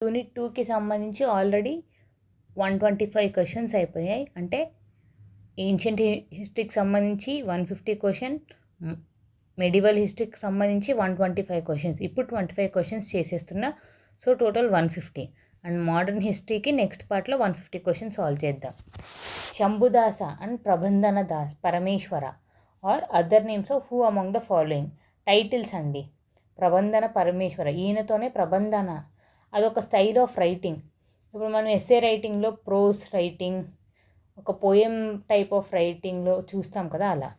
Unit 2కి సంబంధించి already 125 questions అయిపోయాయి. అంటే ఏన్షియంట్ హిస్టరీకి సంబంధించి 150 క్వశ్చన్, మెడివల్ హిస్టరీకి సంబంధించి 125 క్వశ్చన్స్. ఇప్పుడు 25 క్వశ్చన్స్ చేసేస్తున్నా. So total 150. అండ్ మోడర్న్ హిస్టరీకి నెక్స్ట్ పార్ట్లో 150 క్వశ్చన్స్ సాల్వ్ చేద్దాం. Shambhudasa and Prabandhana Das Parameshwara are other names of who among the following. Titles అండి. ప్రబంధన పరమేశ్వర, ఈయనతోనే ప్రబంధన, అదొక స్టైల్ ఆఫ్ రైటింగ్. ఇప్పుడు మనం ఎస్సే రైటింగ్లో ప్రోస్ రైటింగ్, ఒక పోయం టైప్ ఆఫ్ రైటింగ్లో చూస్తాం కదా, అలా.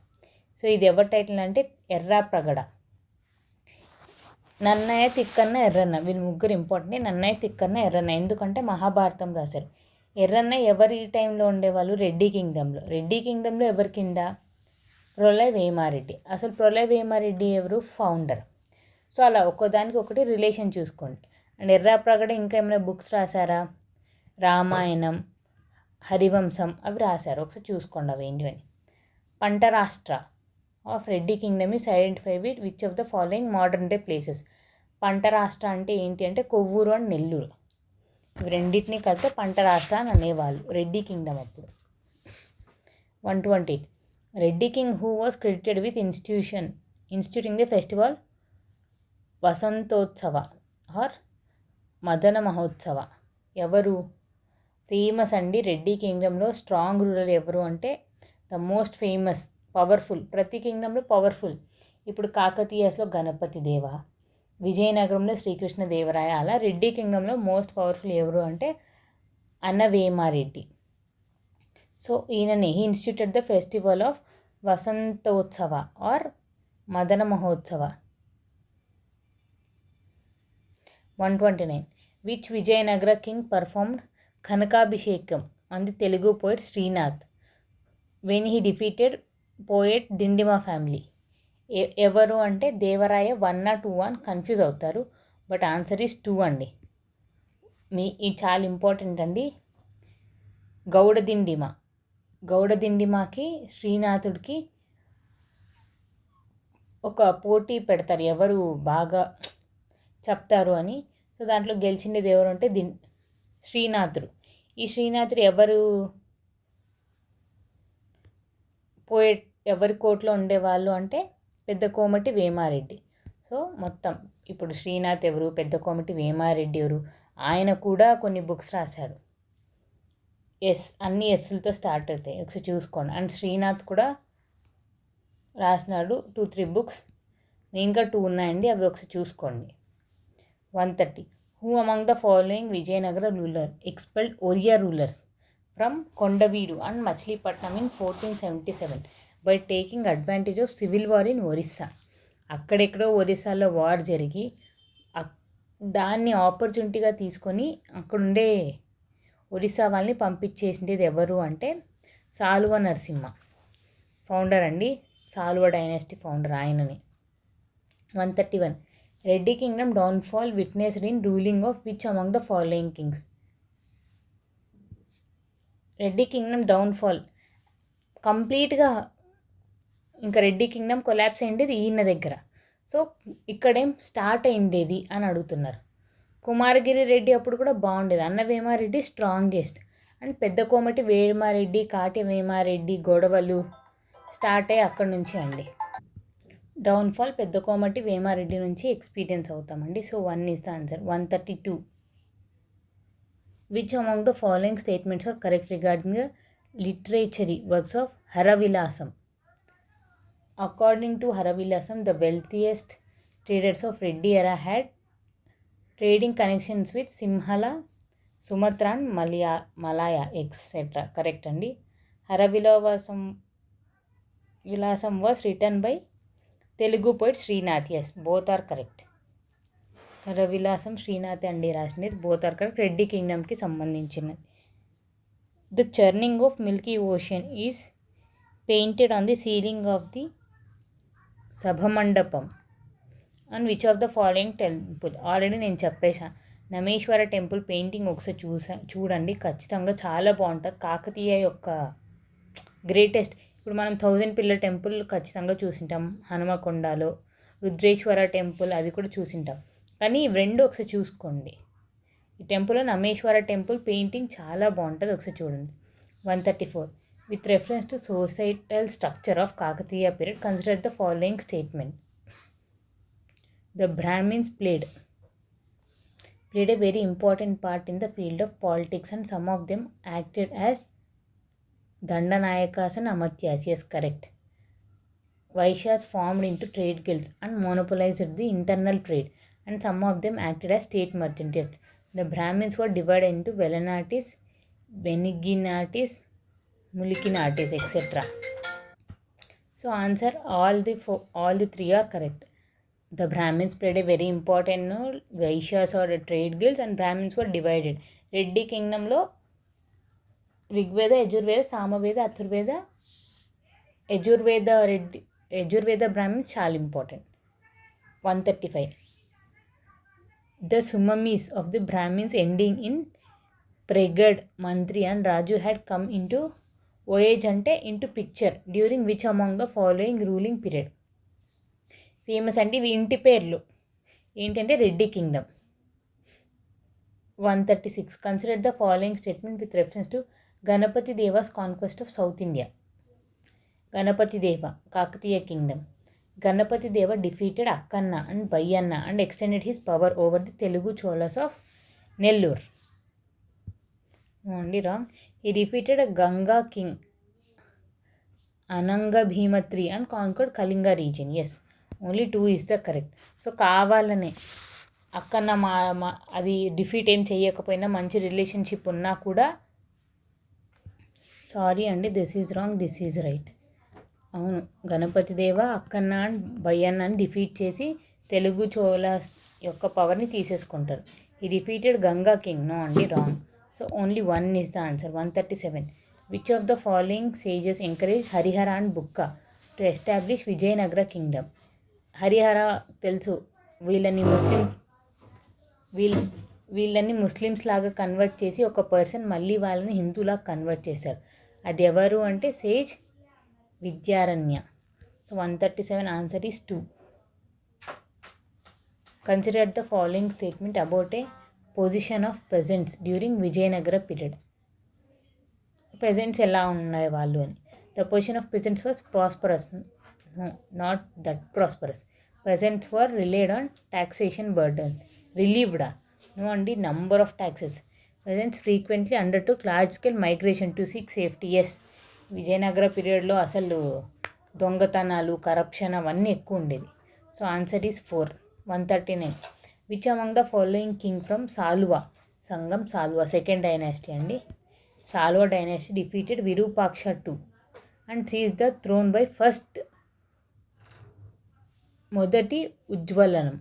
సో ఇది ఎవరి టైటిల్ అంటే ఎర్రా ప్రగడ. నన్నయ్య, తిక్కన్న, ఎర్రన్న, వీళ్ళు ముగ్గురు ఇంపార్టెంట్. నన్నయ్య, తిక్కన్న, ఎర్రన్న ఎందుకంటే మహాభారతం రాశారు. ఎర్రన్న ఎవరి టైంలో ఉండేవాళ్ళు? రెడ్డి కింగ్డమ్లో. రెడ్డి కింగ్డమ్లో ఎవరి కింద? ప్రొలయ వేమారెడ్డి. అసలు ప్రొలయ వేమారెడ్డి ఎవరు? ఫౌండర్. సో అలా ఒక్కదానికి ఒకటి రిలేషన్ చూసుకోండి. అండ్ ఎర్రా ప్రగడ ఇంకా ఏమైనా బుక్స్ రాశారా? రామాయణం, హరివంశం అవి రాశారు. ఒకసారి చూసుకోండి అవి ఏంటి అని. Pantarashtra of Reddy kingdom is identify with which of the following modern day places. Pantarashtra అంటే ఏంటి అంటే కొవ్వూరు అండ్ నెల్లూరు. ఇవి రెండింటినీ కలిపితే పంటరాష్ట్ర అని అనేవాళ్ళు రెడ్డి కింగ్డమ్ అప్పుడు. 120. Reddy king who was credited with instituting the festival Vasantotsava or Madana Mahotsava. ఎవరు ఫేమస్ అండి రెడ్డి కింగ్డమ్లో? స్ట్రాంగ్ రూలర్ ఎవరు అంటే ద మోస్ట్ ఫేమస్, పవర్ఫుల్. ప్రతి కింగ్డమ్లో పవర్ఫుల్. ఇప్పుడు కాకతీయస్లో గణపతి దేవ, విజయనగరంలో శ్రీకృష్ణ దేవరాయ. అలా రెడ్డి కింగ్డమ్లో మోస్ట్ పవర్ఫుల్ ఎవరు అంటే అన్నవేమారెడ్డి. సో ఈయనని he instituted the festival of Vasantotsava or Madana Mahotsava. 129. Which Vijayanagara king performed Kanakabhishekam on the Telugu poet Srinath when he defeated poet Dindima family. ఎవరు అంటే దేవరాయ 1 or 2 అని కన్ఫ్యూజ్ అవుతారు. బట్ ఆన్సర్ ఈస్ 2 అండి. ఇది చాలా ఇంపార్టెంట్ అండి. గౌడదిండిమాకి శ్రీనాథుడికి ఒక పోటీ పెడతారు, ఎవరు బాగా చెప్తారు అని. సో దాంట్లో గెలిచిండేది ఎవరు అంటే శ్రీనాథుడు. ఈ శ్రీనాథుడు ఎవరి కోర్టులో ఉండేవాళ్ళు అంటే పెద్ద కోమటి వేమారెడ్డి. సో మొత్తం ఇప్పుడు శ్రీనాథ్ ఎవరు, పెద్ద కోమటి వేమారెడ్డి ఎవరు, ఆయన కూడా కొన్ని బుక్స్ రాశాడు. అన్ని ఎస్సులతో స్టార్ట్ అవుతాయి, ఒకసారి చూసుకోండి. అండ్ శ్రీనాథ్ కూడా రాసినాడు 2-3 బుక్స్. ఇంకా 2 ఉన్నాయండి, అవి ఒకసారి చూసుకోండి. 130. Who among the following Vijayanagara ruler expelled Oriya rulers from Kondaveedu and Machilipatnam in 1477 by taking advantage of civil war in Orissa. అక్కడెక్కడో ఒరిస్సాలో వార్ జరిగి దాన్ని ఆపర్చునిటీగా తీసుకొని అక్కడుండే ఒరిస్సా వాళ్ళని పంపించేసింది ఎవరు అంటే సాలువ నరసింహ, ఫౌండర్ అండి. సాలువ డైనాసిటీ ఫౌండర్ ఆయనని. 131. Reddy Kingdom downfall witnessed in ruling of which among the following Kings. Reddy Kingdom downfall కంప్లీట్గా ఇంకా రెడ్డి కింగ్డమ్ కొలాప్స్ అయిండేది ఈయన దగ్గర. సో ఇక్కడేం స్టార్ట్ అయిండేది అని అడుగుతున్నారు. కుమారగిరి రెడ్డి అప్పుడు కూడా బాగుండేది. అన్నవేమారెడ్డి స్ట్రాంగెస్ట్. అండ్ పెద్ద కోమటి వేమారెడ్డి, కాటి వేమారెడ్డి గొడవలు స్టార్ట్ అయ్యి అక్కడి నుంచి అండి. డౌన్ఫాల్ పెద్ద కోమటి వేమారెడ్డి నుంచి ఎక్స్పీరియన్స్ అవుతామండి. So 1 is the answer. 132. Which among the following statements are correct regarding the literary works of Haravilasam. According to Haravilasam, the wealthiest traders of Reddy era had trading connections with Simhala, Sumatra and Malaya etc. Correct అండి. Haravilasam was written by Telugu poet Srinath. Yes, both are correct. Haravilasam Srinath అండి రాసినది. Both are correct. Reddy కింగ్డమ్కి సంబంధించినది. The churning of milky ocean is painted on the ceiling of the Sabhamandapam and which of the following temple. Already నేను చెప్పేశాను. నమేశ్వర temple painting ఒకసారి చూడండి, ఖచ్చితంగా చాలా బాగుంటుంది. కాకతీయ యొక్క గ్రేటెస్ట్. ఇప్పుడు మనం 1000 పిల్లర్ టెంపుల్ ఖచ్చితంగా చూసింటాం హనుమకొండలో. రుద్రేశ్వర టెంపుల్ అది కూడా చూసింటాం. కానీ ఇవి రెండు ఒకసారి చూసుకోండి. ఈ టెంపుల్లో నమేశ్వర టెంపుల్ పెయింటింగ్ చాలా బాగుంటుంది, ఒకసారి చూడండి. 134. With reference to societal structure of Kakatiya period consider the following statement. The Brahmins played a very important part in the field of politics and some of them acted as Dandanayakas and Amatyas. Yes, correct. Vaishyas formed into trade guilds and monopolized the internal trade and some of them acted as state merchants. The Brahmins were divided into Velanatis, Beniginatis, Mulikinatis, etc. So answer all the three are correct. The Brahmins played a very important role. Vaishyas or trade guilds and Brahmins were divided. Reddy kingdom lo Rigveda, Yajurveda, Samaveda, Athurveda, Yajurveda Brahmins చాలా important. 135. The Sumamis of the Brahmins ending in Pregad, Mantri and Raju had come into voyage ante into picture during which among the following ruling period. Famous అంటే ఇవి ఇంటి పేర్లు ఏంటంటే Reddy kingdom. 136. Consider the following statement with reference to Ganapati Deva's conquest of south India. Ganapati Deva Kakatiya kingdom. Ganapati Deva defeated Akkanna and Bayyanna and extended his power over the Telugu Cholas of Nellore. Only wrong. He defeated Ganga king Ananga Bhimatri and conquered Kalinga region. Yes, only 2 is the correct. So కావాలనే అక్కన అది defeat ఏం చేయకపోయినా మంచి relationship ఉన్నా కూడా sorry అండి, this is wrong, this is right. అవును, గణపతి దేవ అక్కన్న అండ్ బయ్యన్న అని డిఫీట్ చేసి తెలుగు చోళ యొక్క పవర్ని తీసేసుకుంటారు. ఈ డిఫీటెడ్ గంగా కింగ్. నో అండి, wrong. So only 1 is the answer. 137. Which of the following sages encouraged Harihara and Bukka to establish Vijayanagara kingdom? Harihara తెలుసు, వీళ్ళని ముస్లిమ్స్ లాగా కన్వర్ట్ చేసి ఒక పర్సన్ మళ్ళీ వాళ్ళని హిందూలాగా కన్వర్ట్ చేశారు. అది ఎవరు అంటే sage Vidyaranya. So 137 answer is 2. Consider the following statement about a position of peasants during Vijayanagara period. Peasants ఎలా ఉన్నాయి వాళ్ళు అని. The position of peasants was prosperous. No, not that prosperous. Peasants were relieved on taxation burdens. రిలీవ్డా? No అండి, number of taxes. Peasants frequently undertook large scale migration to seek safety. Yes, Vijayanagara పీరియడ్లో అసలు దొంగతనాలు, corruption అవన్నీ ఎక్కువ ఉండేది. So answer is 4. 139. Which among the following king from Saluva Sangam Saluva second dynasty అండి. Salva dynasty defeated Virupaksha II and seized the throne by first మొదటి ఉజ్వలనం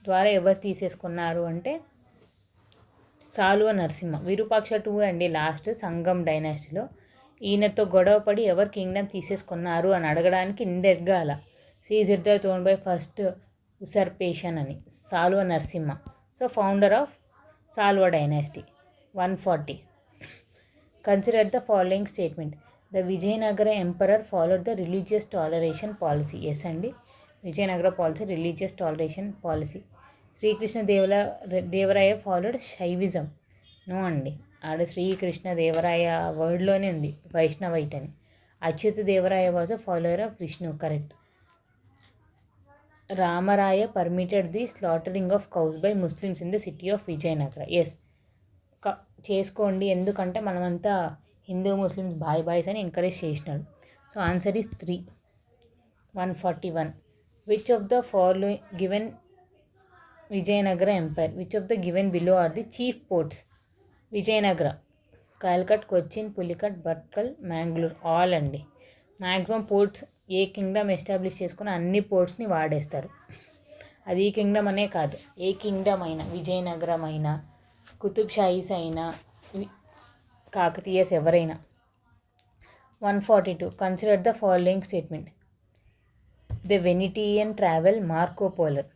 ద్వారా ఎవరు తీసేసుకున్నారు అంటే సాలువ నరసింహ. విరూపాక్ష II అండి లాస్ట్ సంగం డైనాసిటీలో. ఈయనతో గొడవపడి ఎవరు కింగ్డమ్ తీసేసుకున్నారు అని అడగడానికి ఇండైరెక్ట్గా అలా seized the throne by first usurpation అని Saluva Narasimha. So founder of Saluva dynasty. 140. Consider the following statement. The Vijayanagara emperor followed the religious toleration policy. Yes అండి, Vijayanagara policy religious toleration policy. Srikrishna Devaraya followed Shaivism. No అండి, ఆడ శ్రీకృష్ణ దేవరాయ వర్డ్లోనే ఉంది వైష్ణవైట్ అని. Achyuta Devaraya was a follower of Vishnu. Correct. Ramaraya permitted the slaughtering of cows by Muslims in the city of Vijayanagara. Yes, చేసుకోండి, ఎందుకంటే మనమంతా Hindu Muslims బాయ్స్ అని ఎంకరేజ్ చేసినాడు. So answer is 3. 141. Which of the following given Vijayanagara empire. Which of the given below are the chief ports. Vijayanagara, Calicut, Cochin, Pulicat, Barkal, Mangalore. All అండి. Maximum ports a kingdom establish చేసుకుని అన్ని పోర్ట్స్ని వాడేస్తారు. అది ఈ కింగ్డమ్ అనే కాదు, ఏ కింగ్డమ్ అయినా, విజయనగరం అయినా, కుతుబ్ షాహీస్ అయినా, కాకతీయస్ ఎవరైనా. 142. Consider the following statement. The Venetian travel Marco Polo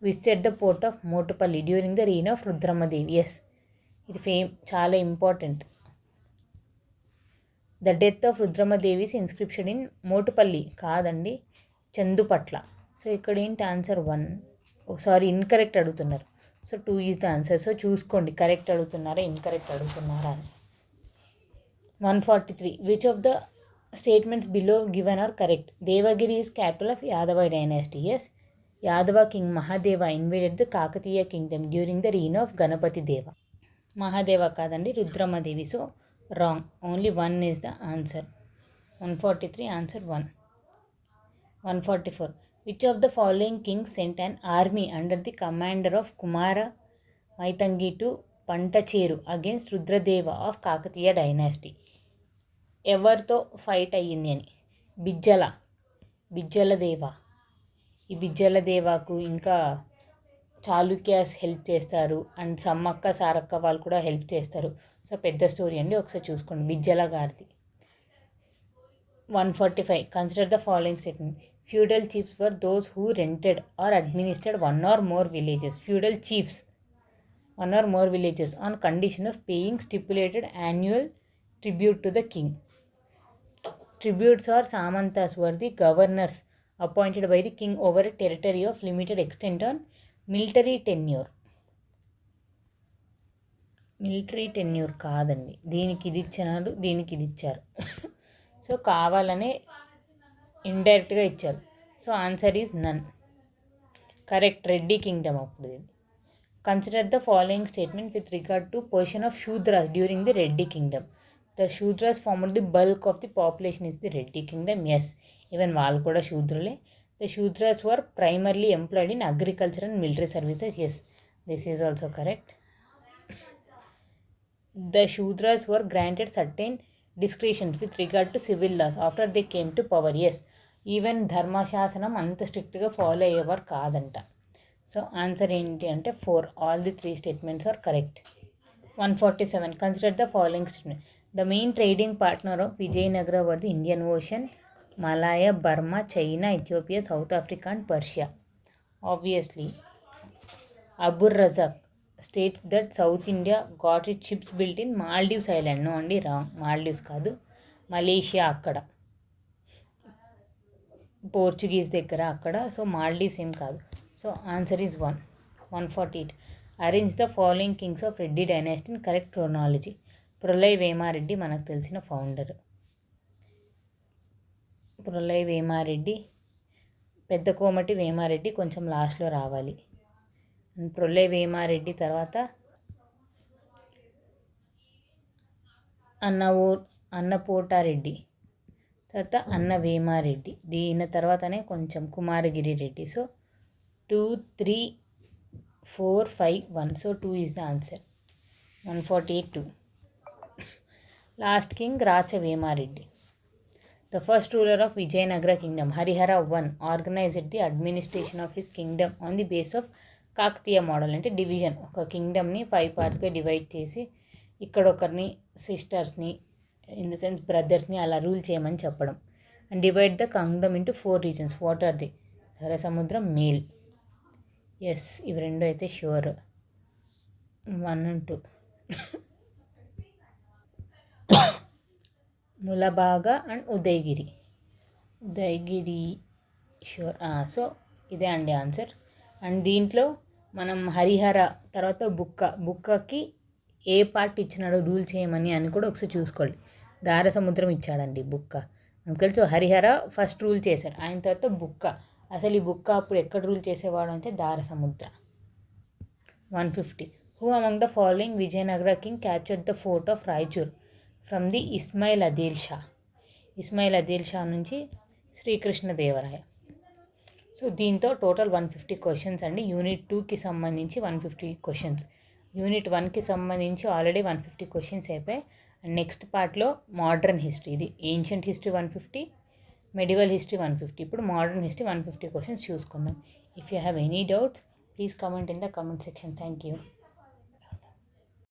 visited the port of Motupalli during the reign of Rudrammadevi. Yes, ఇది చాలా important. The death of Rudrammadevi's inscription in Motupalli కాదండి, చందుపట్ల. సో ఇక్కడ ఏంటి ఆన్సర్ 1. సారీ, ఇన్కరెక్ట్ అడుగుతున్నారు. So 2 is the answer. So చూసుకోండి correct అడుగుతున్నారా incorrect అడుగుతున్నారా అని. 143 which of the statements below given are correct? Devagiri is capital of Yadava dynasty. Yes. Yadava king Mahadeva invaded the Kakatiya kingdom during the reign of Ganapati Deva. Mahadeva కాదండి, Rudramadevi. So wrong. Only 1 is the answer. 143 answer 1. 144 which of the following kings sent an army under the commander of Kumara Maitangi to Pantacheru against Rudradeva of Kakatiya dynasty? ఎవరితో fight అయ్యింది అని? బిజ్జల దేవ. ఈ బిజ్జల దేవాకు ఇంకా Chalukyas help చేస్తారు and Sammakka Sarakka వాళ్ళు కూడా హెల్ప్ చేస్తారు. సో పెద్ద స్టోరీ అండి, ఒకసారి చూసుకోండి బిజ్జల గారిది. 145 consider the following statement. Feudal chiefs were those who rented or administered one or more villages. Feudal chiefs one or more villages on condition of paying stipulated annual tribute to the king. Tributes or samantas were the governors appointed by the king over a territory of limited extent on military tenure. Military tenure కాదండి, దీనికి ఇది ఇచ్చినారు దీనికి ఇది ఇచ్చారు. So కావాలనే ఇండైరెక్ట్గా ఇచ్చారు. So answer is none. Correct, Reddy kingdom అప్పుడు. Consider the following statement with regard to position of Shudras during the Reddy kingdom. The Shudras formed the bulk of the population is the Reddy kingdom. Yes, even వాళ్ళు కూడా శూద్రులే. The Shudras were primarily employed in agriculture and military services. Yes, this is also correct. The Shudras were granted certain discretions with regard to civil laws after they came to power. Yes, even ధర్మశాసనం అంత స్ట్రిక్ట్గా follow అయ్యేవారు కాదంట. So answer ఏంటి అంటే 4. All the 3 statements are correct. 147 consider the following statement. The main trading partner of Vijayanagara were the Indian Ocean, Malaya, Burma, China, Ethiopia, South Africa and Persia. Obviously Abdur Razzaq states that South India got its ships built in Maldives Island. No అండి, wrong. Maldives కాదు, Malaysia అక్కడ, Portuguese దగ్గర అక్కడ. So Maldives ఏం కాదు. So answer is 1. 148 arrange the following kings of Reddy dynasty in correct chronology. Prolaya Vemareddy మనకు తెలిసిన founder. Pralay Vemareddy, పెద్ద కోమటి వేమారెడ్డి కొంచెం లాస్ట్లో రావాలి. ప్రళయ్ వేమారెడ్డి తర్వాత అన్నపోటారెడ్డి, తర్వాత అన్న వేమారెడ్డి, దీని తర్వాతనే కొంచెం Kumaragiri Reddy. So 2, 3, 4, 5, 1. So 2 is the answer. 148 2. Last king Racha Vemareddy. The first ruler of Vijayanagara kingdom Harihara 1 organised the administration of his kingdom on the base of Kakatiya model. అంటే డివిజన్, ఒక కింగ్డమ్ని 5 పార్ట్స్గా డివైడ్ చేసి ఇక్కడ ఒకరిని సిస్టర్స్ని ఇన్ ద సెన్స్ బ్రదర్స్ని అలా రూల్ చేయమని చెప్పడం. And divide the kingdom into 4 regions. What are the? సముద్రం, మేల్. ఎస్, ఇవి రెండు అయితే sure. 1 and 2. Mulbagal and Udayagiri sure. So ఇదే అండి ఆన్సర్. అండ్ దీంట్లో మనం హరిహర తర్వాత బుక్కకి ఏ పార్ట్ ఇచ్చినాడో రూల్ చేయమని అని కూడా ఒకసారి చూసుకోండి. దారసముద్రం ఇచ్చాడండి బుక్క, మనకు తెలుసు. హరిహర ఫస్ట్ రూల్ చేశారు, ఆయన తర్వాత బుక్క. అసలు ఈ బుక్క అప్పుడు ఎక్కడ రూల్ చేసేవాడు అంటే దారసముద్ర. 150 who among the following Vijayanagara king captured the fort of Raichur from the Ismail Adeel Shah. Ismail Adeel Shah నుంచి శ్రీకృష్ణదేవరాయ. సో దీంతో టోటల్ 150 క్వశ్చన్స్ అండి. యూనిట్ 2కి సంబంధించి 150 క్వశ్చన్స్, యూనిట్ 1కి సంబంధించి ఆల్రెడీ 150 క్వశ్చన్స్ అయిపోయాయి. అండ్ నెక్స్ట్ పార్ట్లో మోడర్న్ హిస్టరీ, ఇది ఏన్షియంట్ హిస్టరీ 150, మెడివల్ హిస్టరీ 150. ఇప్పుడు మోడర్న్ హిస్టరీ 150 క్వశ్చన్స్ చూసుకుందాం. If you have any doubts please comment in the comment section. Thank you.